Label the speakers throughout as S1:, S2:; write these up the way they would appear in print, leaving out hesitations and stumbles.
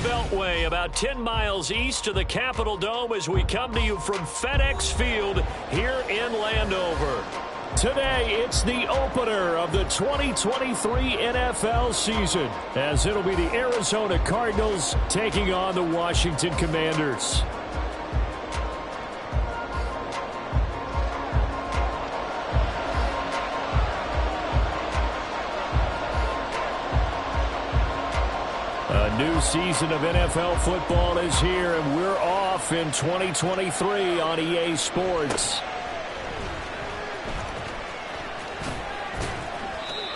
S1: Beltway, about 10 miles east of the Capitol Dome as we come to you from FedEx Field here in Landover. Today, it's the opener of the 2023 NFL season, as it'll be the Arizona Cardinals taking on the Washington Commanders. A new season of NFL football is here, and we're off in 2023 on EA Sports.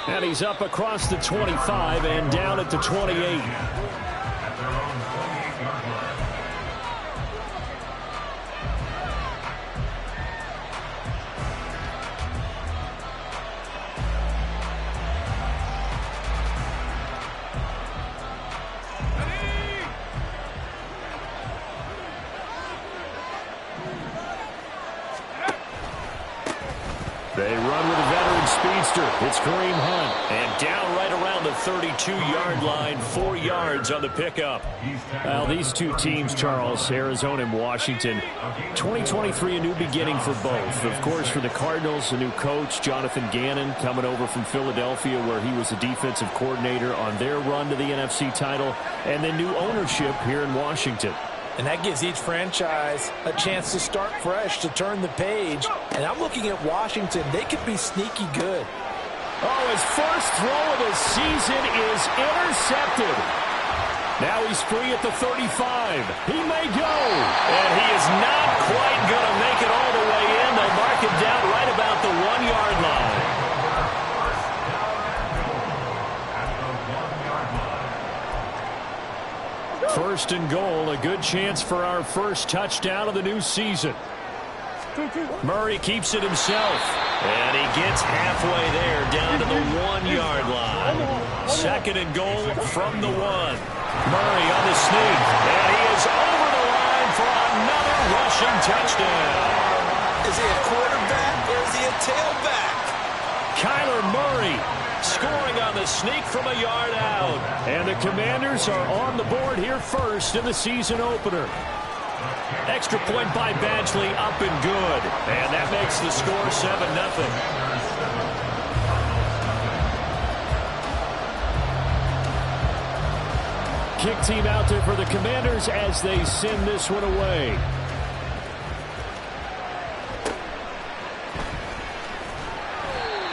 S1: And he's up across the 25 and down at the 28. They run with a veteran speedster. It's Kareem Hunt. And down right around the 32-yard line, 4 yards on the pickup. Well, these two teams, Charles, Arizona and Washington, 2023, a new beginning for both. Of course, for the Cardinals, a new coach, Jonathan Gannon, coming over from Philadelphia, where he was the defensive coordinator on their run to the NFC title, and then new ownership here in Washington.
S2: And that gives each franchise a chance to start fresh, to turn the page. And I'm looking at Washington. They could be sneaky good.
S1: Oh, his first throw of the season is intercepted. Now he's free at the 35. He may go. And he is not quite going to make it all the way in. They'll mark him down right about the 1-yard line. First and goal, a good chance for our first touchdown of the new season. Murray keeps it himself, and he gets halfway there down to the 1-yard line. Second and goal from the 1. Murray on the sneak, and he is over the line for another rushing touchdown.
S2: Is he a quarterback or is he a tailback?
S1: Kyler Murray scoring on the sneak from a yard out. And the Commanders are on the board here first in the season opener. Extra point by Badgley, up and good. And that makes the score 7-0. Kick team out there for the Commanders as they send this one away.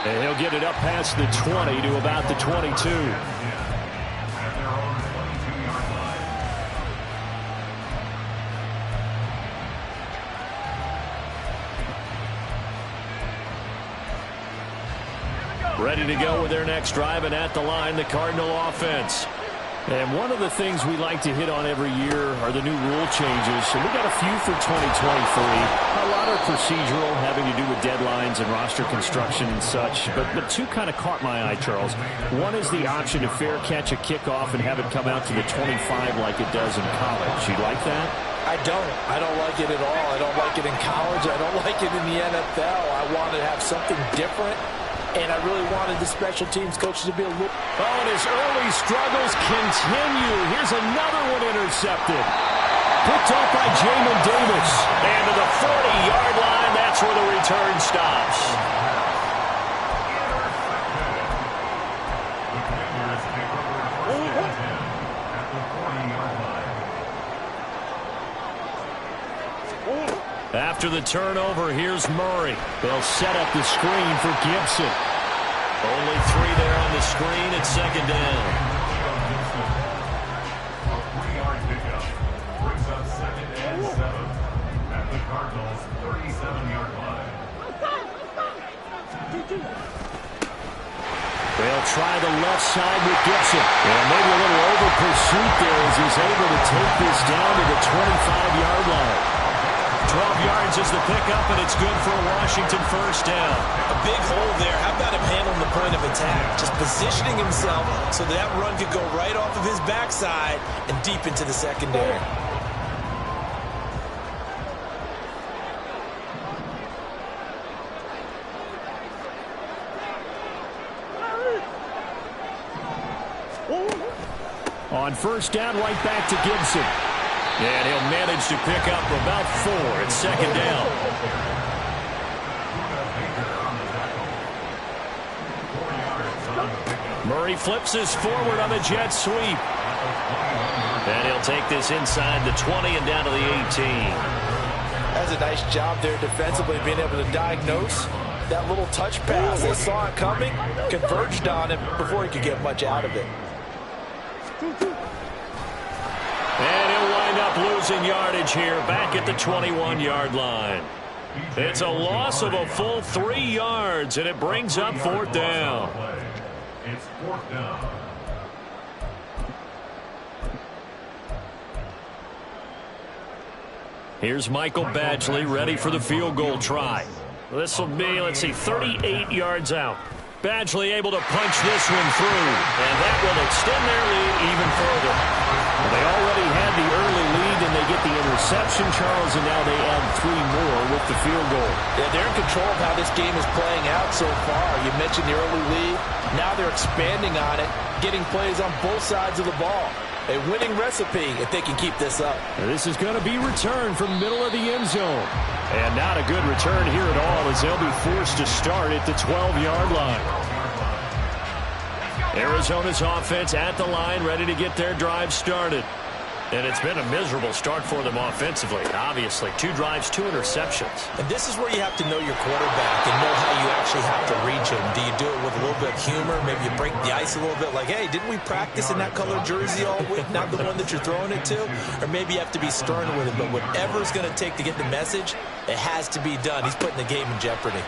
S1: And he'll get it up past the 20 to about the 22. Ready to go with their next drive, and at the line, the Cardinal offense. And one of the things we like to hit on every year are the new rule changes. And we got a few for 2023. A lot are procedural, having to do with deadlines and roster construction and such. But two kind of caught my eye, Charles. One is the option to fair catch a kickoff and have it come out to the 25 like it does in college. You like that?
S2: I don't. I don't like it at all. I don't like it in college. I don't like it in the NFL. I want to have something different. And I really wanted the special teams coaches to be a little...
S1: Oh, and his early struggles continue. Here's another one intercepted. Picked off by Jamin Davis. And to the 40-yard line, that's where the return stops. After the turnover, here's Murray. They'll set up the screen for Gibson. Only 3 there on the screen at second down.
S3: A 3-yard pickup brings up 2nd and 7 at the Cardinals' 37-yard line.
S1: They'll try the left side with Gibson. And maybe a little over pursuit there as he's able to take this down to the 25-yard line. 12 yards is the pickup, and it's good for a Washington first down.
S2: A big hole there. How about him handling the point of attack? Just positioning himself so that run could go right off of his backside and deep into the secondary.
S1: On first down, right back to Gibson. And he'll manage to pick up about 4. It's second down. Murray flips this forward on the jet sweep. And he'll take this inside the 20 and down to the 18.
S2: That's a nice job there defensively, being able to diagnose that little touch pass. They saw it coming, converged on it before he could get much out of it.
S1: And he'll wind up losing yardage here back at the 21-yard line. It's a loss of a full 3 yards, and it brings up 4th down.
S3: It's 4th down.
S1: Here's Michael Badgley ready for the field goal try. This will be, let's see, 38 yards out. Badgley able to punch this one through, and that will extend their lead even further. They already had the early lead, and they get the interception, Charles, and now they add 3 more with the field goal.
S2: Yeah, they're in control of how this game is playing out so far. You mentioned the early lead. Now they're expanding on it, getting plays on both sides of the ball. A winning recipe if they can keep this up.
S1: This is going to be returned from middle of the end zone. And not a good return here at all, as they'll be forced to start at the 12-yard line. Arizona's offense at the line, ready to get their drive started. And it's been a miserable start for them offensively, obviously. 2 drives, 2 interceptions.
S2: And this is where you have to know your quarterback and know how you actually have to reach him. Do you do it with a little bit of humor? Maybe you break the ice a little bit, like, hey, didn't we practice in that color jersey all week, not the one that you're throwing it to? Or maybe you have to be stern with it. But whatever it's going to take to get the message, it has to be done. He's putting the game in jeopardy.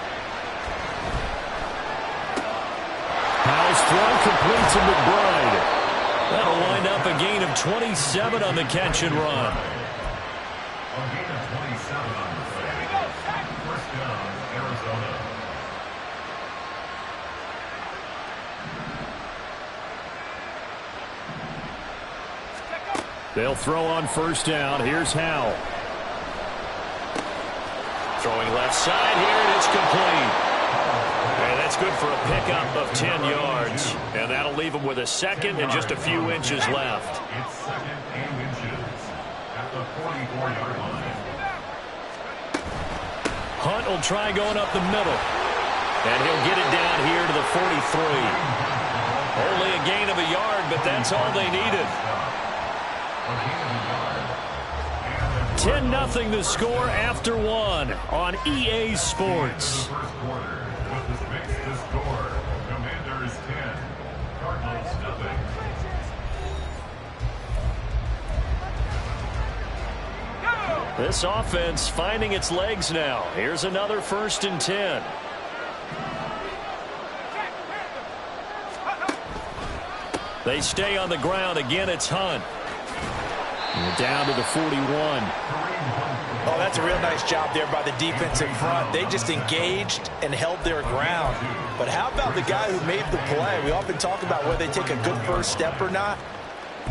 S1: House throw complete to McBride. That'll wind up a gain of 27 on the catch and run.
S3: A gain of 27 on the play. 1st down, Arizona.
S1: They'll throw on first down. Here's Howell. Throwing left side here, and it's complete. And that's good for a pickup of 10 yards. And that'll leave him with a second and just a few inches left.
S3: It's 2nd and inches at the 44-yard line.
S1: Hunt will try going up the middle. And he'll get it down here to the 43. Only a gain of a yard, but that's all they needed. 10-0 the score after 1 on EA Sports.
S3: Commanders 10, Cardinals nothing.
S1: This offense finding its legs now. Here's another 1st and 10. They stay on the ground. Again, it's Hunt. And down to the 41.
S2: Oh, that's a real nice job there by the defense in front. They just engaged and held their ground. But how about the guy who made the play? We often talk about whether they take a good first step or not.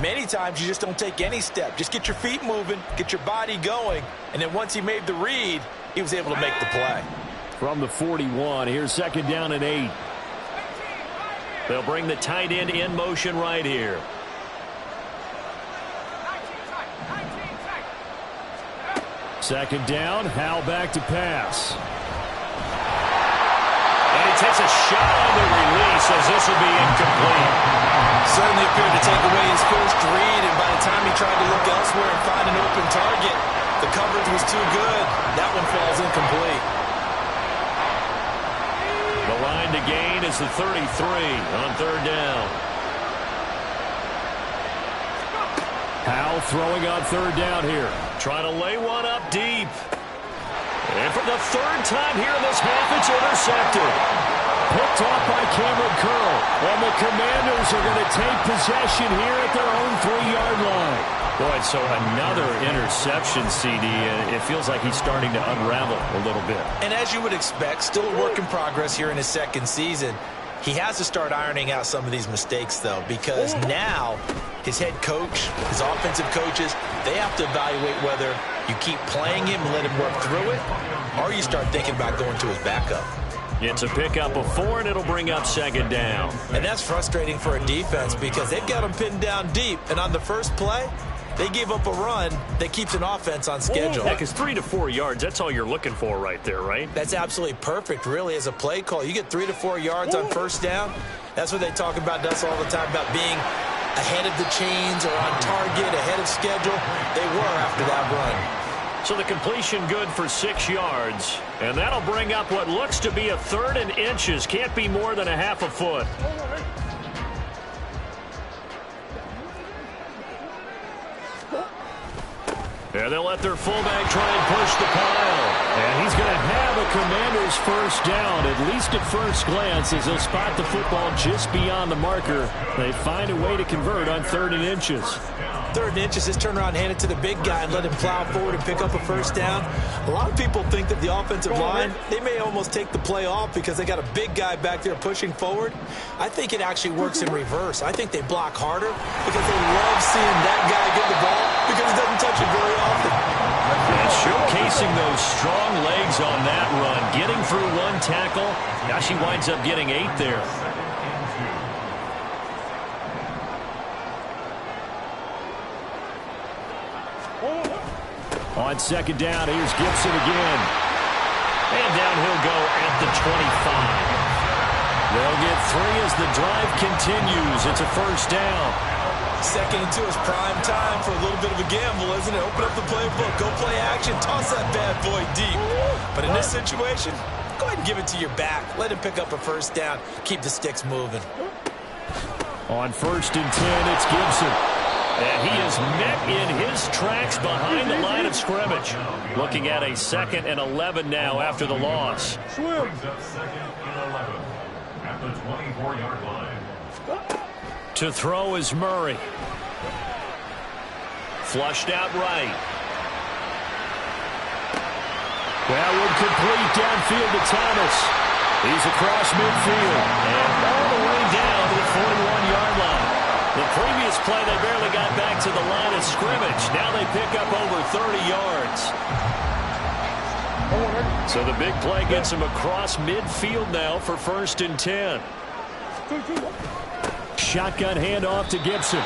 S2: Many times you just don't take any step. Just get your feet moving, get your body going, and then once he made the read, he was able to make the play.
S1: From the 41, here's 2nd down and 8. They'll bring the tight end in motion right here. Second down, Howell back to pass. And he takes a shot on the release as this will be incomplete.
S2: Certainly appeared to take away his first read, and by the time he tried to look elsewhere and find an open target, the coverage was too good. That one falls incomplete.
S1: The line to gain is the 33 on 3rd down. Howell throwing on 3rd down here. Trying to lay one up deep. And for the 3rd time here in this half, it's intercepted. Picked off by Cameron Curl. And the Commanders are going to take possession here at their own 3-yard line. Boy, so another interception, CD. And it feels like he's starting to unravel a little bit.
S2: And as you would expect, still a work in progress here in his 2nd season. He has to start ironing out some of these mistakes, though, because now his head coach, his offensive coaches, they have to evaluate whether you keep playing him and let him work through it, or you start thinking about going to his backup.
S1: It's a pickup of 4, and it'll bring up second down.
S2: And that's frustrating for a defense because they've got them pinned down deep. And on the first play, they gave up a run that keeps an offense on schedule.
S1: Yeah, because 3 to 4 yards, that's all you're looking for right there, right?
S2: That's absolutely perfect, really, as a play call. You get 3 to 4 yards on first down. That's what they talk about us all the time, about being ahead of the chains or on target, ahead of schedule. They were after that run.
S1: So the completion good for 6 yards. And that'll bring up what looks to be a 3rd and inches. Can't be more than a half a foot. And they'll let their fullback try and push the pile. And he's going to have a Commander's first down, at least at first glance, as they'll spot the football just beyond the marker. They find a way to convert on 3rd and inches.
S2: 3rd and inches, just turn around, hand it to the big guy, and let him plow forward and pick up a first down. A lot of people think that the offensive line, they may almost take the play off because they got a big guy back there pushing forward. I think it actually works in reverse. I think they block harder because they love seeing that guy get the ball because he doesn't touch it very often.
S1: And showcasing those strong legs on that run, getting through 1 tackle. Now she winds up getting 8 there. On second down, here's Gibson again. And down he'll go at the 25. They'll get 3 as the drive continues. It's a first down.
S2: 2nd and 2 is prime time for a little bit of a gamble, isn't it? Open up the playbook, go play action, toss that bad boy deep. But in this situation, go ahead and give it to your back. Let him pick up a first down. Keep the sticks moving.
S1: On 1st and 10, it's Gibson. And he is met in his tracks behind the line of scrimmage. Looking at a 2nd and 11 now after the loss.
S3: Brings up 2nd and 11 at the 24-yard line.
S1: To throw is Murray. Flushed out right. That would complete downfield to Thomas. He's across midfield and all the way down to the 41-yard line. The previous play, they barely got back to the line of scrimmage. Now they pick up over 30 yards. So the big play gets them across midfield now for 1st and 10. Shotgun handoff to Gibson.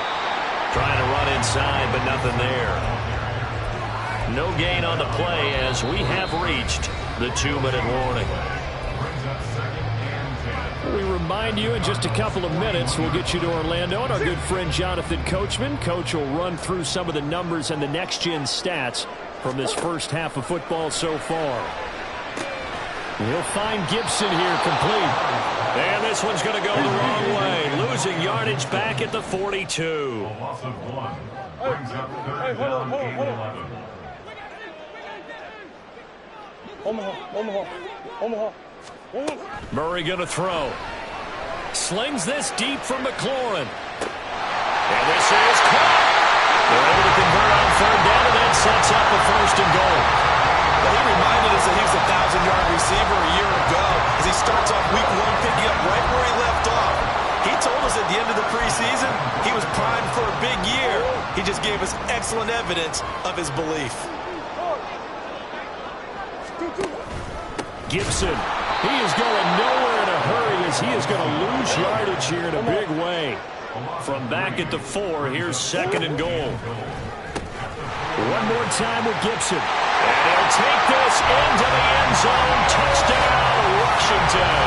S1: Trying to run inside, but nothing there. No gain on the play as we have reached the 2-minute warning. We remind you in just a couple of minutes, we'll get you to Orlando and our good friend Jonathan Coachman. Coach will run through some of the numbers and the next-gen stats from this first half of football so far. He'll find Gibson here complete. And this one's going to go the wrong way. Losing yardage back at the 42.
S3: A loss of 1 brings up 3rd down and 11.
S1: Murray going to throw. Slings this deep from McLaurin. And this is caught. They're able to convert on 3rd down, and that sets up a 1st and goal.
S2: Well, he reminded us that he was a 1,000-yard receiver a year ago as he starts off week 1 picking up right where he left off. He told us at the end of the preseason he was primed for a big year. He just gave us excellent evidence of his belief.
S1: Gibson, he is going nowhere in a hurry as he is going to lose yardage here in a big way. From back at the 4, here's 2nd and goal. One more time with Gibson. And he'll take this into the end zone. Touchdown, Washington.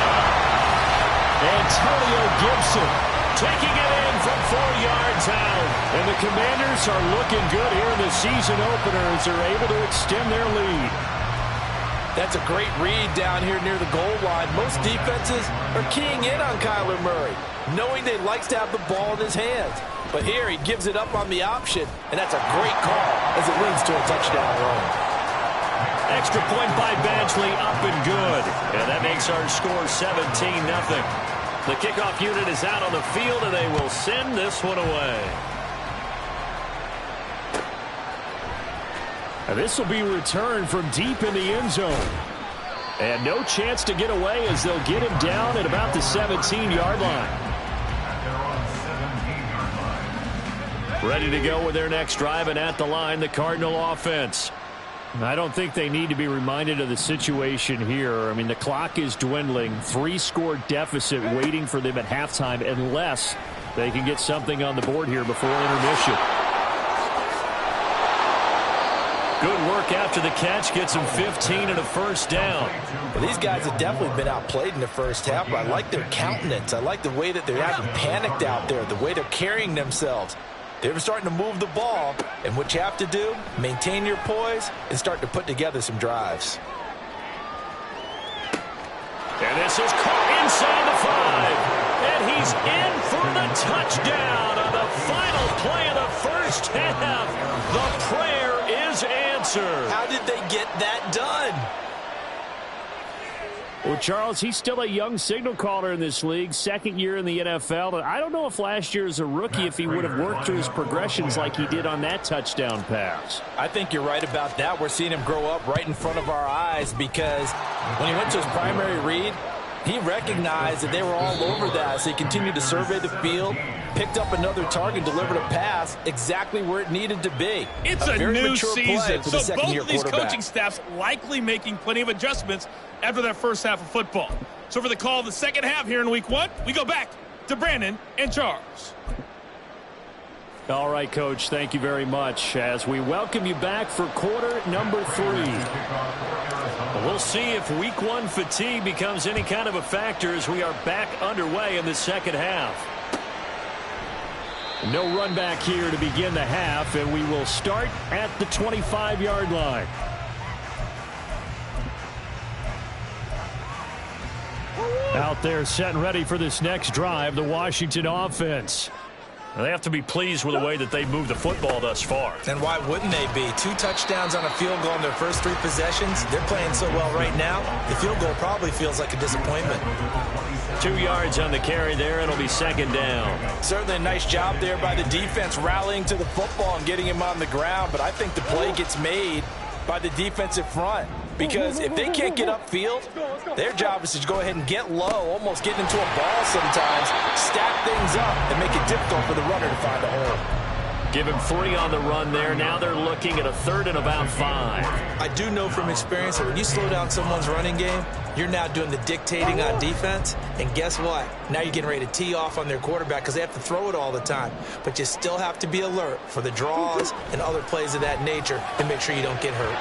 S1: Antonio Gibson taking it in from 4 yards out. And the Commanders are looking good here in the season opener as they're able to extend their lead.
S2: That's a great read down here near the goal line. Most defenses are keying in on Kyler Murray, knowing that he likes to have the ball in his hands. But here he gives it up on the option, and that's a great call as it leads to a touchdown run.
S1: Extra point by Badgley, up and good. And that makes our score 17-0. The kickoff unit is out on the field, and they will send this one away. And this will be returned from deep in the end zone. And no chance to get away as they'll get him down at about the 17-yard line. Ready to go with their next drive, and at the line, the Cardinal offense. I don't think they need to be reminded of the situation here. I mean, the clock is dwindling. 3-score deficit waiting for them at halftime unless they can get something on the board here before intermission. Good work after the catch. Gets him 15 and a first down.
S2: Well, these guys have definitely been outplayed in the first half, but I like their countenance. I like the way that they're acting panicked out there, the way they're carrying themselves. They're starting to move the ball, and what you have to do, maintain your poise and start to put together some drives.
S1: And this is caught inside the 5. And he's in for the touchdown on the final play of the first half. The prayer is answered.
S2: How did they get that done?
S1: Well, Charles, he's still a young signal caller in this league, second year in the NFL. And I don't know if last year as a rookie if he would have worked through his progressions like he did on that touchdown pass.
S2: I think you're right about that. We're seeing him grow up right in front of our eyes because when he went to his primary read, he recognized that they were all over that. So he continued to survey the field, picked up another target, delivered a pass exactly where it needed to be.
S4: It's a new season, so both of these
S2: quarterback.
S4: coaching staffs likely making plenty of adjustments after that first half of football. So for the call of the second half here in week 1, we go back to Brandon and Charles.
S1: All right, Coach, thank you very much as we welcome you back for quarter number 3. We'll see if week 1 fatigue becomes any kind of a factor as we are back underway in the second half. No run back here to begin the half, and we will start at the 25-yard line. Out there set and ready for this next drive, the Washington offense. They have to be pleased with the way that they moved the football thus far.
S2: And why wouldn't they be? 2 touchdowns on a field goal in their first 3 possessions. They're playing so well right now, the field goal probably feels like a disappointment.
S1: 2 yards on the carry there. It'll be second down.
S2: Certainly a nice job there by the defense rallying to the football and getting him on the ground, but I think the play gets made by the defensive front. Because if they can't get upfield, their job is to go ahead and get low, almost get into a ball sometimes, stack things up, and make it difficult for the runner to find a hole.
S1: Give him 3 on the run there. Now they're looking at a 3rd and about 5.
S2: I do know from experience that when you slow down someone's running game, you're now doing the dictating on defense. And guess what? Now you're getting ready to tee off on their quarterback because they have to throw it all the time. But you still have to be alert for the draws and other plays of that nature and make sure you don't get hurt.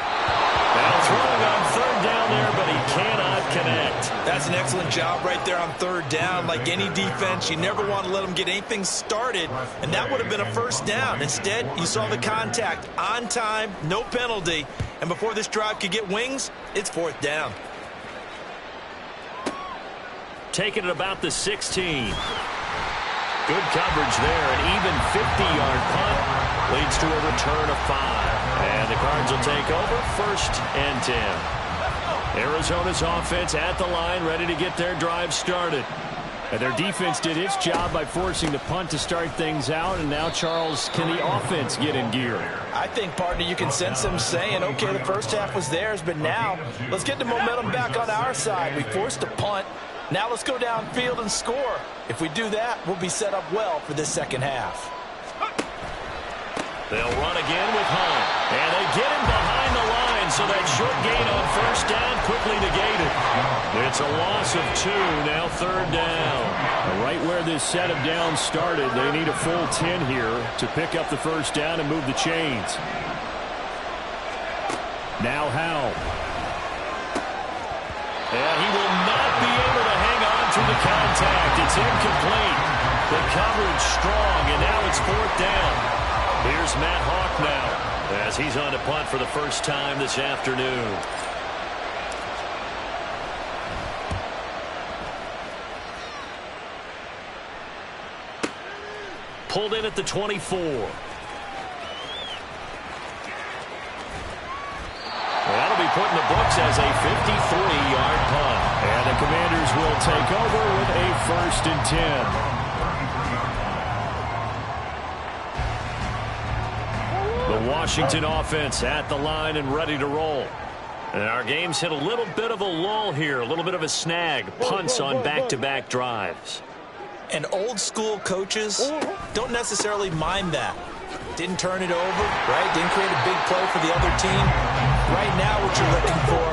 S1: Now throwing on 3rd down there, but he cannot connect.
S2: That's an excellent job right there on 3rd down. Like any defense, you never want to let them get anything started, and that would have been a first down. Instead, you saw the contact on time, no penalty, and before this drive could get wings, it's 4th down.
S1: Taking it about the 16. Good coverage there. An even 50-yard punt leads to a return of 5. And the Cards will take over 1st and 10. Arizona's offense at the line, ready to get their drive started. And their defense did its job by forcing the punt to start things out. And now, Charles, can the offense get in gear?
S2: I think, partner, you can sense them saying, okay, the first half was theirs, but now let's get the momentum back on our side. We forced a punt. Now let's go downfield and score. If we do that, we'll be set up well for this second half.
S1: They'll run again with Hunt. And they get him behind the line, so that short gain on 1st down quickly negated. It's a loss of 2, now 3rd down. Right where this set of downs started, they need a full 10 here to pick up the 1st down and move the chains. Now Howell. And he will not be able to hang on through the contact. It's incomplete. The coverage strong, and now it's 4th down. Here's Matt Hawk now as he's on to punt for the first time this afternoon. Pulled in at the 24. That'll be put in the books as a 53-yard punt. And the Commanders will take over with a 1st and 10. The Washington offense at the line and ready to roll. And our game's hit a little bit of a lull here, a little bit of a snag. Punts on back-to-back drives.
S2: And old school coaches don't necessarily mind that. Didn't turn it over, right? Didn't create a big play for the other team. Right now what you're looking for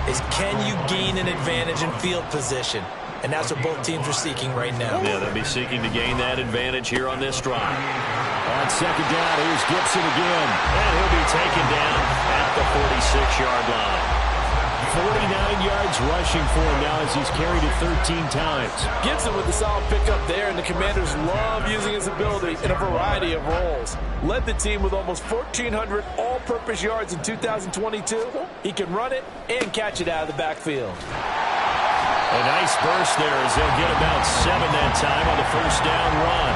S2: is, can you gain an advantage in field position? And that's what both teams are seeking right now.
S1: Yeah, they'll be seeking to gain that advantage here on this drive. On second down, here's Gibson again. And he'll be taken down at the 46-yard line. 49 yards rushing for him now as he's carried it 13 times.
S5: Gibson with the solid pickup there, and the Commanders love using his ability in a variety of roles. Led the team with almost 1,400 all-purpose yards in 2022. He can run it and catch it out of the backfield.
S1: A nice burst there as they'll get about 7 that time on the first down run.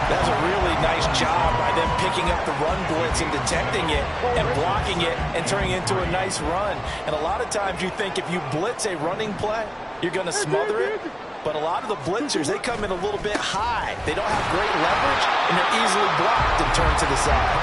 S2: That's a really nice job by them picking up the run blitz and detecting it and blocking it and turning it into a nice run. And a lot of times you think if you blitz a running play, you're going to smother it. But a lot of the blitzers, they come in a little bit high. They don't have great leverage, and they're easily blocked and turned to the side.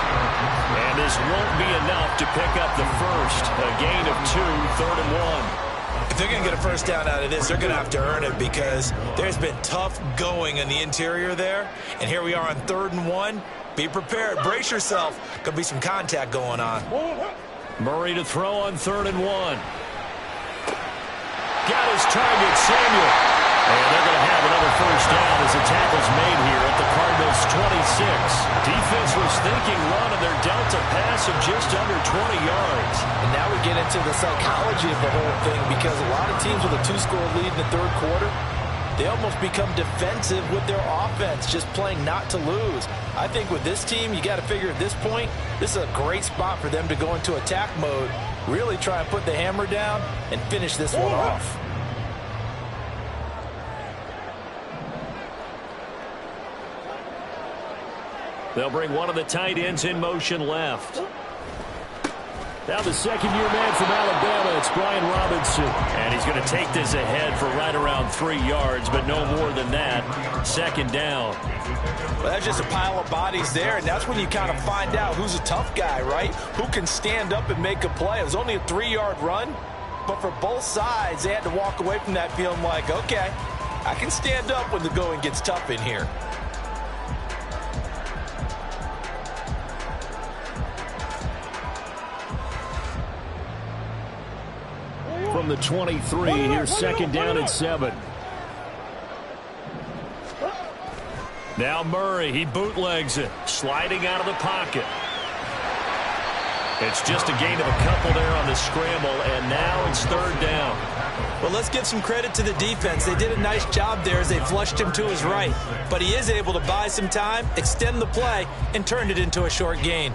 S1: And this won't be enough to pick up the first. A gain of 2, 3rd and 1.
S2: If they're going to get a first down out of this, they're going to have to earn it because there's been tough going in the interior there. And here we are on 3rd and 1. Be prepared. Brace yourself. Could be some contact going on.
S1: Murray to throw on 3rd and 1. Got his target, Samuel. And they're going to have another first down as the tackle's made here at the Cardinals' 26. Defense was thinking run, and they're dealt a pass of just under 20 yards.
S2: And now we get into the psychology of the whole thing because a lot of teams with a 2-score lead in the 3rd quarter, they almost become defensive with their offense, just playing not to lose. I think with this team, you got to figure at this point, this is a great spot for them to go into attack mode, really try and put the hammer down and finish this one off.
S1: They'll bring one of the tight ends in motion left. Now the second-year man from Alabama, it's Brian Robinson. And he's going to take this ahead for right around 3 yards, but no more than that. 2nd down.
S2: Well, that's just a pile of bodies there, and that's when you kind of find out who's a tough guy, right? Who can stand up and make a play. It was only a 3-yard run, but for both sides, they had to walk away from that feeling like, okay, I can stand up when the going gets tough in here.
S1: From the 23, here's 2nd down and 7. Now Murray, he bootlegs it, sliding out of the pocket. It's just a gain of a couple there on the scramble, and now it's 3rd down.
S2: Well, let's give some credit to the defense. They did a nice job there as they flushed him to his right. But he is able to buy some time, extend the play, and turned it into a short gain.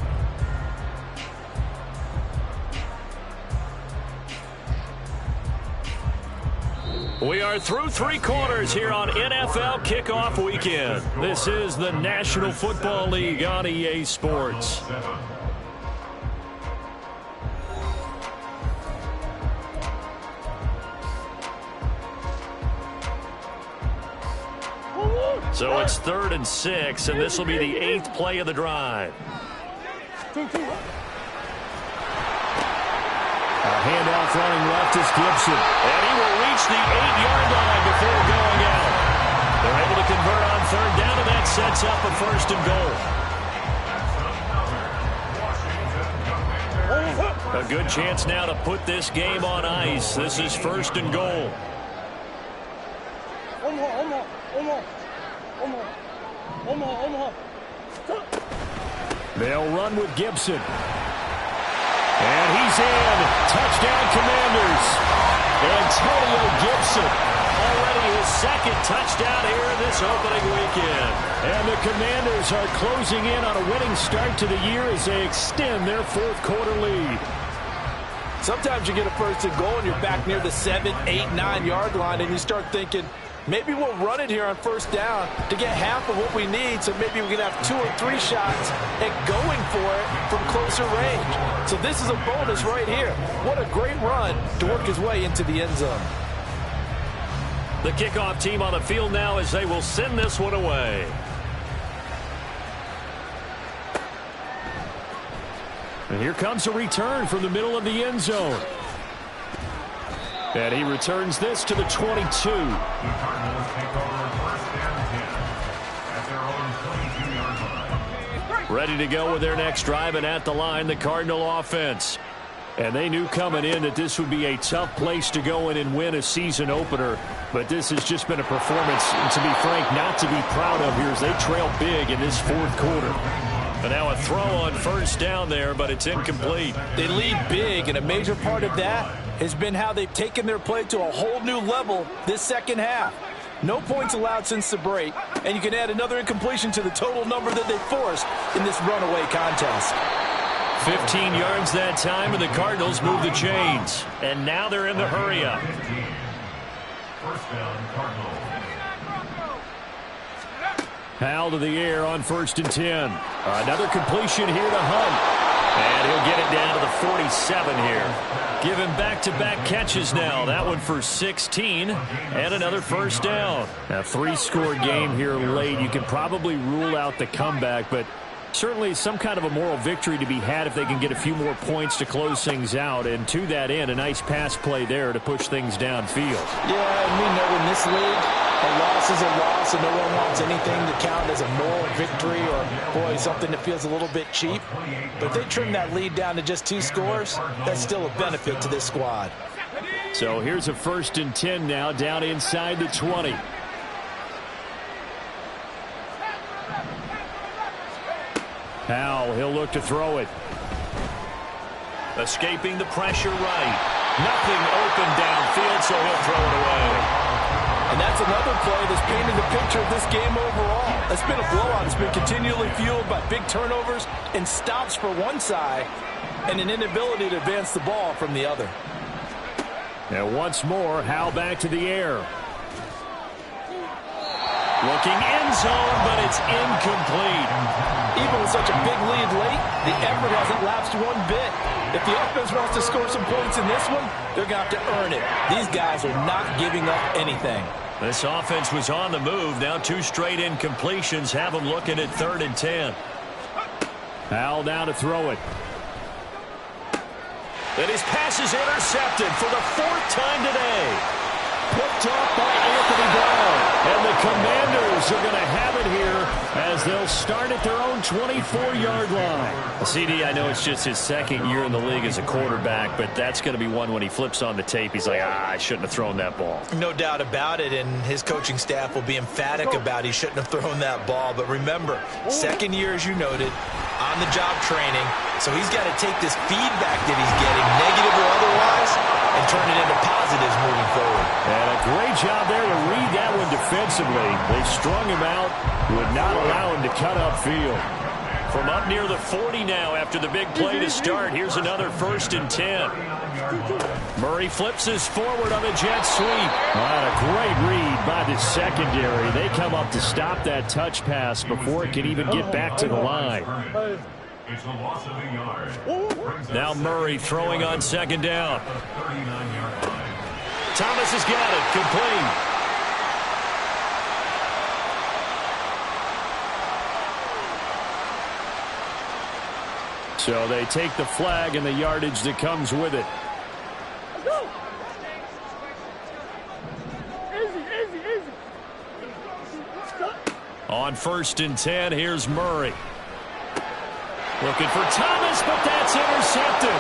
S1: We are through 3 quarters here on NFL Kickoff Weekend. This is the National Football League on EA Sports. So it's 3rd and 6, and this will be the 8th play of the drive. A handoff running left is Gibson. And he will reach the 8-yard line before going out. They're able to convert on 3rd down, and that sets up a 1st and goal. A good chance now to put this game on ice. This is 1st and goal. They'll run with Gibson. And he's in. Touchdown, Commanders. Antonio Gibson. Already his 2nd touchdown here this opening weekend. And the Commanders are closing in on a winning start to the year as they extend their 4th quarter lead.
S5: Sometimes you get a 1st and goal and you're back near the 7, 8, 9-yard line, and you start thinking, maybe we'll run it here on 1st down to get half of what we need, so maybe we can have 2 or 3 shots at going for it from closer range. So this is a bonus right here. What a great run to work his way into the end zone.
S1: The kickoff team on the field now as they will send this one away. And here comes a return from the middle of the end zone. And he returns this to the 22.
S3: The Cardinals take over 1st and 10 at their own 22-yard line.
S1: Ready to go with their next drive, and at the line, the Cardinal offense. And they knew coming in that this would be a tough place to go in and win a season opener. But this has just been a performance, to be frank, not to be proud of here as they trail big in this fourth quarter. And now a throw on first down there, but it's incomplete.
S5: They lead big, and a major part of that has been how they've taken their play to a whole new level this second half. No points allowed since the break, and you can add another incompletion to the total number that they forced in this runaway contest.
S1: 15 yards that time, and the Cardinals move the chains. And now they're in the hurry-up.
S3: First down, Cardinals.
S1: Howell to the air on 1st and 10. Another completion here to Hunt. And he'll get it down to the 47 here. Give him back-to-back catches now. That one for 16 and another first down. A 3-score game here late. You can probably rule out the comeback, but certainly some kind of a moral victory to be had if they can get a few more points to close things out. And to that end, a nice pass play there to push things downfield.
S5: Yeah, and we know in this league, a loss is a loss, and no one wants anything to count as a moral victory or, boy, something that feels a little bit cheap. But if they trim that lead down to just 2 scores, that's still a benefit to this squad.
S1: So here's a 1st and 10 now, down inside the 20. Howell, he'll look to throw it. Escaping the pressure right. Nothing open downfield, so he'll throw it away.
S5: And that's another play that's painted the picture of this game overall. It's been a blowout. It's been continually fueled by big turnovers and stops for one side and an inability to advance the ball from the other.
S1: And once more, Howell back to the air. Looking end zone, but it's incomplete.
S5: Even with such a big lead late, the effort hasn't lapsed one bit. If the offense wants to score some points in this one, they're going to have to earn it. These guys are not giving up anything.
S1: This offense was on the move. Now 2 straight incompletions have them looking at 3rd and 10. Howell now to throw it. And his pass is intercepted for the 4th time today. Picked off by Anthony Brown. And the Commanders are going to have it here as they'll start at their own 24-yard line. CD, I know it's just his 2nd year in the league as a quarterback, but that's going to be one when he flips on the tape. He's like, I shouldn't have thrown that ball.
S2: No doubt about it, and his coaching staff will be emphatic about he shouldn't have thrown that ball. But remember, 2nd year, as you noted, on-the-job training, so he's got to take this feedback that he's getting, negative or otherwise, and turn it into positives moving forward.
S1: And a great job there to read that one defensively. They strung him out, would not allow him to cut upfield. From up near the 40 now after the big play to start, here's another 1st and 10. Murray flips this forward on a jet sweep. What a great read by the secondary. They come up to stop that touch pass before it can even get back to the line.
S3: It's a loss of a yard.
S1: Now Murray throwing on 2nd down.
S3: 39-yard line.
S1: Thomas has got it. Complete. So they take the flag and the yardage that comes with it. On 1st and 10, here's Murray. Looking for Thomas, but that's intercepted.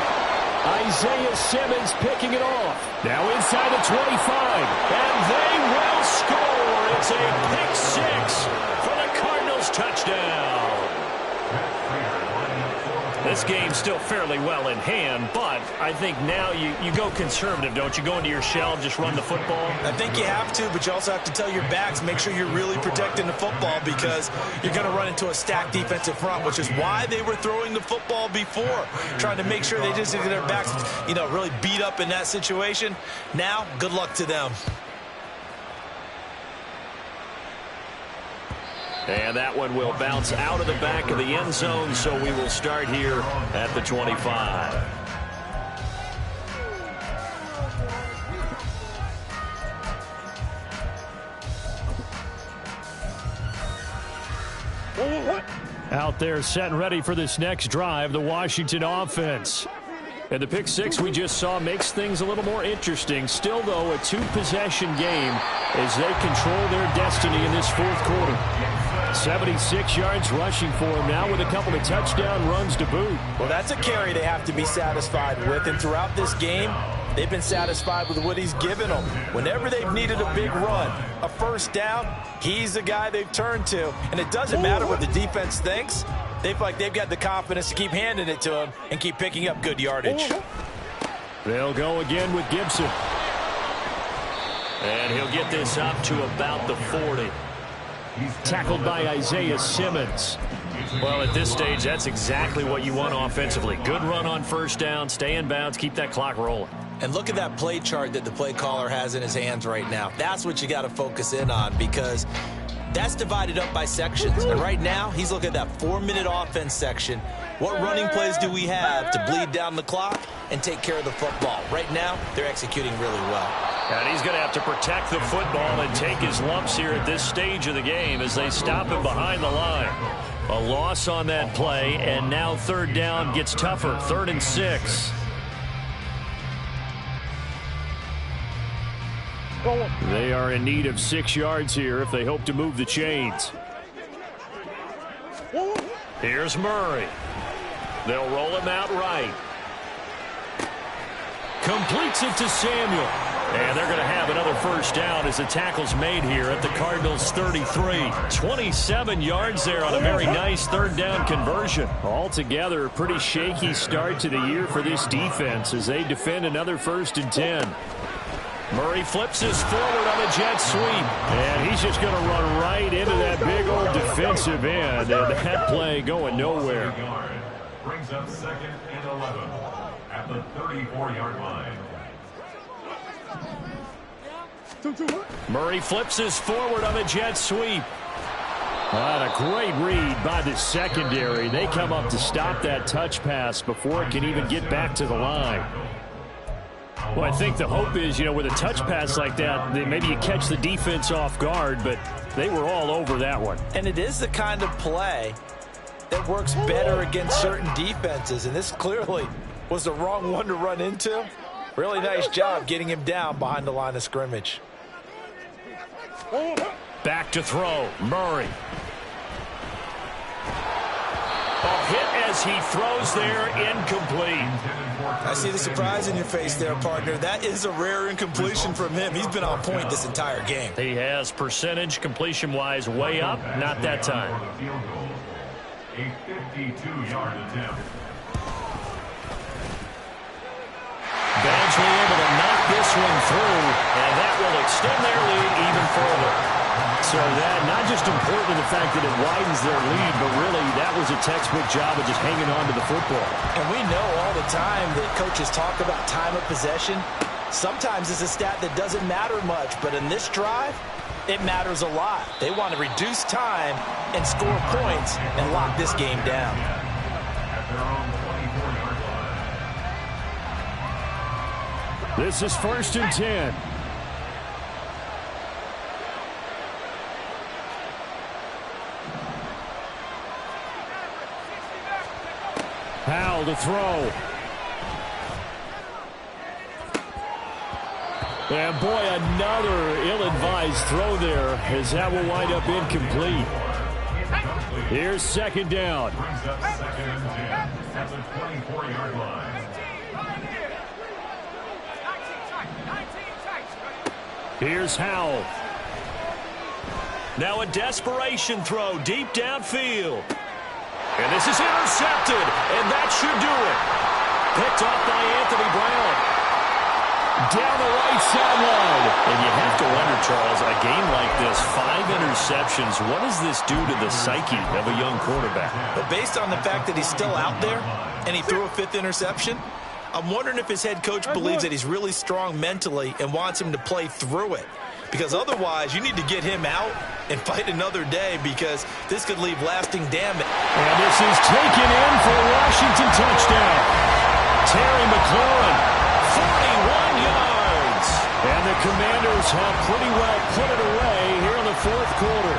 S1: Isaiah Simmons picking it off. Now inside the 25. And they will score. It's a pick 6 for the Cardinals touchdown. This game's still fairly well in hand, but I think now you go conservative, don't you? Go into your shell and just run the football?
S2: I think you have to, but you also have to tell your backs, make sure you're really protecting the football because you're going to run into a stacked defensive front, which is why they were throwing the football before, trying to make sure they just get their backs, really beat up in that situation. Now, good luck to them.
S1: And that one will bounce out of the back of the end zone, so we will start here at the 25. Out there set and ready for this next drive, the Washington offense. And the pick 6 we just saw makes things a little more interesting. Still, though, a 2-possession game as they control their destiny in this fourth quarter. 76 yards rushing for him now with a couple of touchdown runs to boot.
S2: Well, that's a carry they have to be satisfied with. And throughout this game, they've been satisfied with what he's given them. Whenever they've needed a big run, a first down, he's the guy they've turned to. And it doesn't matter what the defense thinks. They feel like they've got the confidence to keep handing it to him and keep picking up good yardage.
S1: They'll go again with Gibson. And he'll get this up to about the 40. Tackled by Isaiah Simmons. Well, at this stage, that's exactly what you want offensively. Good run on first down, stay in bounds, keep that clock rolling.
S2: And look at that play chart that the play caller has in his hands right now. That's what you got to focus in on, because that's divided up by sections. And right now, he's looking at that 4-minute offense section. What running plays do we have to bleed down the clock and take care of the football? Right now, they're executing really well.
S1: And he's going to have to protect the football and take his lumps here at this stage of the game as they stop him behind the line. A loss on that play, and now third down gets tougher. 3rd and 6. They are in need of 6 yards here if they hope to move the chains. Here's Murray. They'll roll him out right. Completes it to Samuel. And they're going to have another first down as the tackle's made here at the Cardinals' 33. 27 yards there on a very nice third down conversion. Altogether, a pretty shaky start to the year for this defense as they defend another 1st and 10. Murray flips this forward on a jet sweep. And he's just going to run right into that big old defensive end. And that play going nowhere.
S3: Brings up 2nd and 11 at the 34-yard line.
S1: Murray flips this forward on a jet sweep. A great read by the secondary. They come up to stop that touch pass before it can even get back to the line. Well, I think the hope is, with a touch pass like that, maybe you catch the defense off guard, but they were all over that one.
S2: And it is the kind of play that works better against certain defenses, and this clearly was the wrong one to run into. Really nice job getting him down behind the line of scrimmage.
S1: Back to throw, Murray. A hit as he throws there, incomplete.
S2: I see the surprise in your face there, partner. That is a rare incompletion from him. He's been on point this entire game.
S1: He has percentage completion-wise way up, not that time.
S3: A 52-yard attempt.
S1: Badgley able to knock this one through, and that will extend their lead even further. So that not just important in the fact that it widens their lead, but really that was a textbook job of just hanging on to the football.
S2: And we know all the time that coaches talk about time of possession. Sometimes it's a stat that doesn't matter much, but in this drive, it matters a lot. They want to reduce time and score points and lock this game down.
S3: At their own 24-yard line.
S1: This is 1st and 10. Howell to throw. And boy, another ill-advised throw there as that will wind up incomplete. Here's 2nd down.
S3: Brings up 2nd and 10 at the 24-yard line.
S1: Here's Howell. Now a desperation throw deep downfield. And this is intercepted, and that should do it. Picked off by Anthony Brown. Down the right sideline. And you have to wonder, Charles, a game like this, 5 interceptions, what does this do to the psyche of a young quarterback?
S2: But based on the fact that he's still out there and he threw a 5th interception, I'm wondering if his head coach believes that he's really strong mentally and wants him to play through it. Because otherwise, you need to get him out and fight another day, because this could leave lasting damage.
S1: And this is taken in for a Washington touchdown. Terry McLaurin, 41 yards. And the Commanders have pretty well put it away here in the 4th quarter.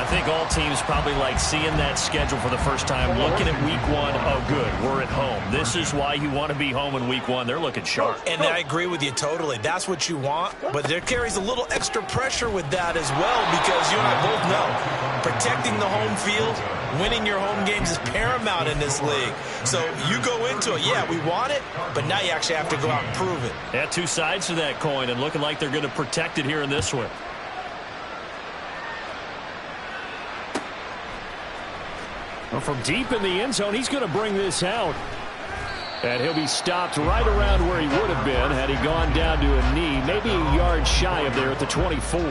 S1: I think all teams probably like seeing that schedule for the first time, looking at week one. Oh, good, we're at home. This is why you want to be home in week one. They're looking sharp.
S2: And I agree with you totally. That's what you want, but there carries a little extra pressure with that as well, because you and I both know protecting the home field, winning your home games is paramount in this league. So you go into it, yeah, we want it, but now you actually have to go out and prove it.
S1: Yeah, two sides to that coin, and looking like they're going to protect it here in this one. Well, from deep in the end zone, he's going to bring this out. And he'll be stopped right around where he would have been had he gone down to a knee, maybe a yard shy of there at the 24.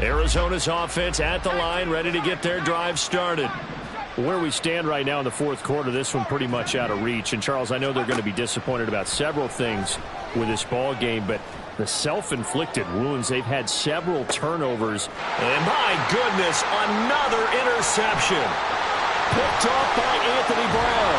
S1: Arizona's offense at the line, ready to get their drive started. Where we stand right now in the fourth quarter, this one pretty much out of reach. And, Charles, I know they're going to be disappointed about several things with this ball game, but the self-inflicted wounds, they've had several turnovers. And, my goodness, another interception. Picked off by Anthony Brown.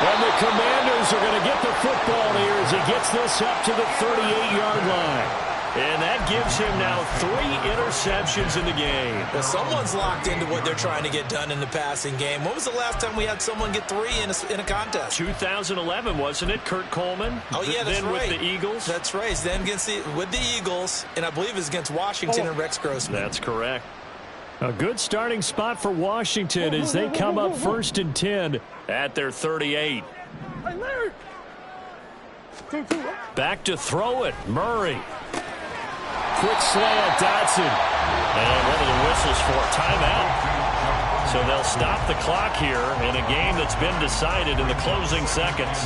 S1: And the Commanders are going to get the football here as he gets this up to the 38-yard line. And that gives him now 3 interceptions in the game.
S2: Well, someone's locked into what they're trying to get done in the passing game. When was the last time we had someone get 3 in a contest?
S1: 2011, wasn't it? Kurt Coleman.
S2: Oh, yeah, that's
S1: then
S2: right.
S1: With the Eagles.
S2: That's right. Then with the Eagles, and I believe it's against Washington and Rex Grossman.
S1: That's correct. A good starting spot for Washington as they come up 1st and 10 at their 38. Back to throw it. Murray. Quick slant, Dotson. And what are the whistles for? Timeout. So they'll stop the clock here in a game that's been decided in the closing seconds.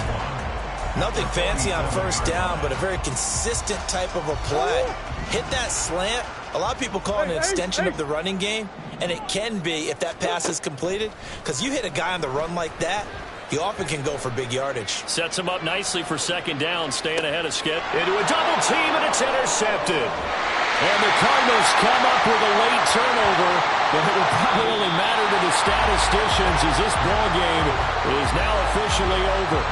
S2: Nothing fancy on first down, but a very consistent type of a play. Hit that slant. A lot of people call it an extension of the running game, and it can be if that pass is completed, because you hit a guy on the run like that, you often can go for big yardage.
S1: Sets him up nicely for second down, staying ahead of Skip. Into a double team, and it's intercepted. And the Cardinals come up with a late turnover, but it will probably only matter to the statisticians as this ball game is now officially over.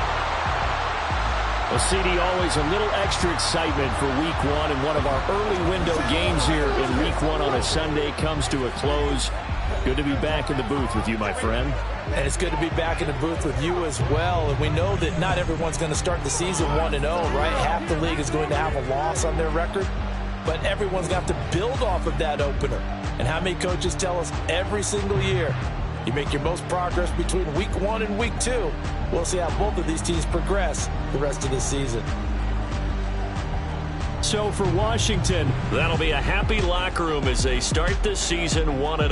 S1: Well, CD, always a little extra excitement for week one, and one of our early window games here in week one on a Sunday comes to a close. Good to be back in the booth with you, my friend.
S2: And it's good to be back in the booth with you as well. And we know that not everyone's going to start the season 1-0, right? Half the league is going to have a loss on their record. But everyone's going to have to build off of that opener. And how many coaches tell us every single year, you make your most progress between week 1 and week 2. We'll see how both of these teams progress the rest of the season.
S1: So for Washington, that'll be a happy locker room as they start the season 1-0.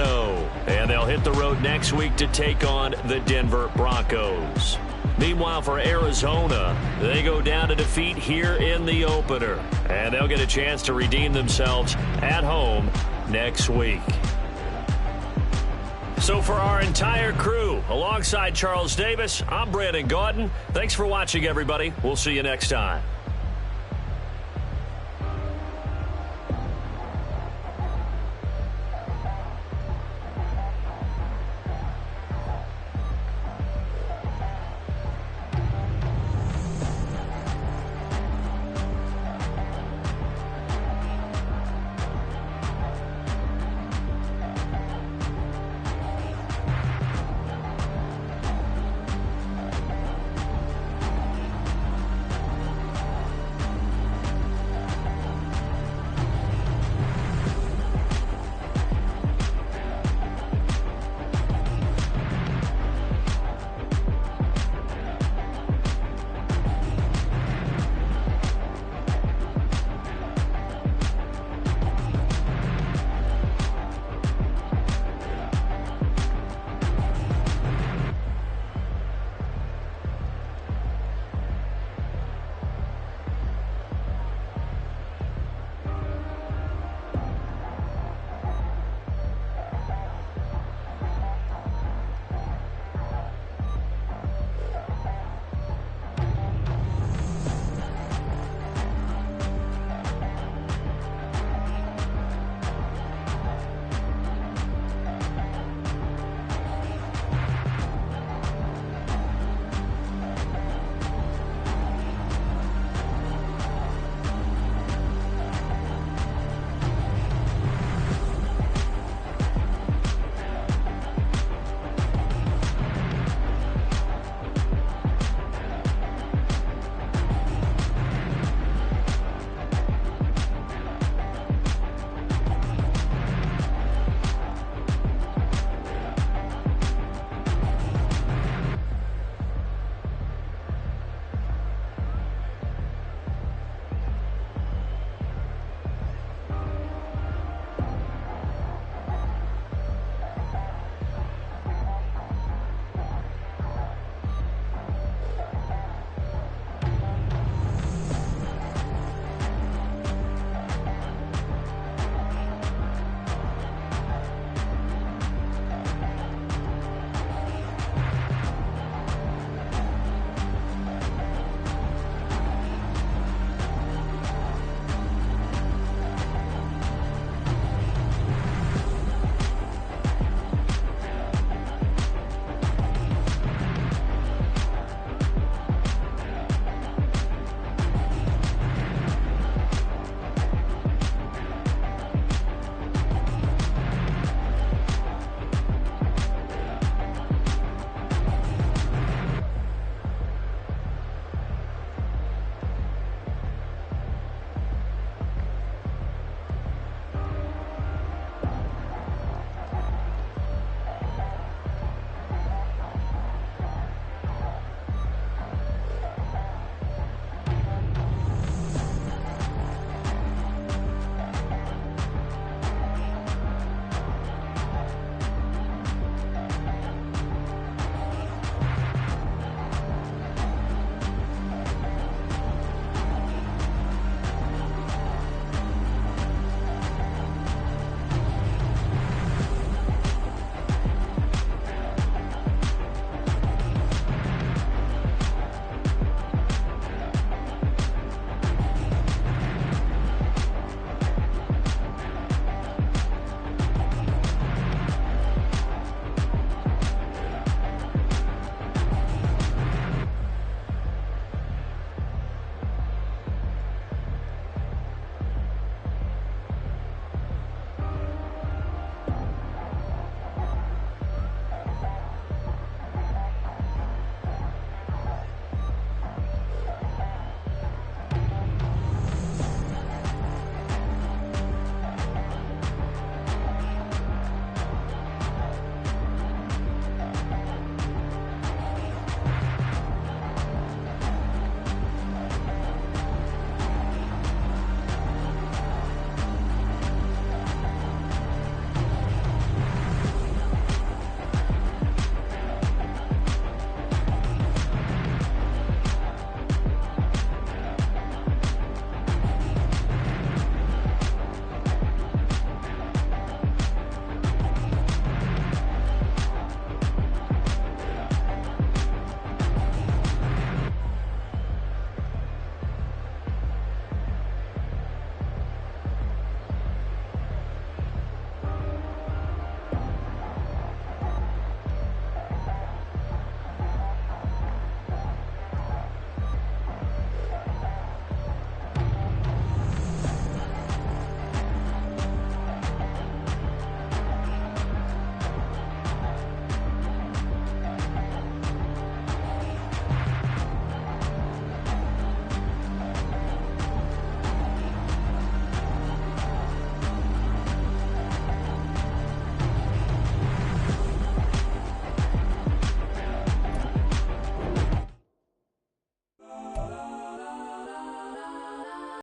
S1: And they'll hit the road next week to take on the Denver Broncos. Meanwhile, for Arizona, they go down to defeat here in the opener. And they'll get a chance to redeem themselves at home next week. So for our entire crew, alongside Charles Davis, I'm Brandon Gaudin. Thanks for watching, everybody. We'll see you next time.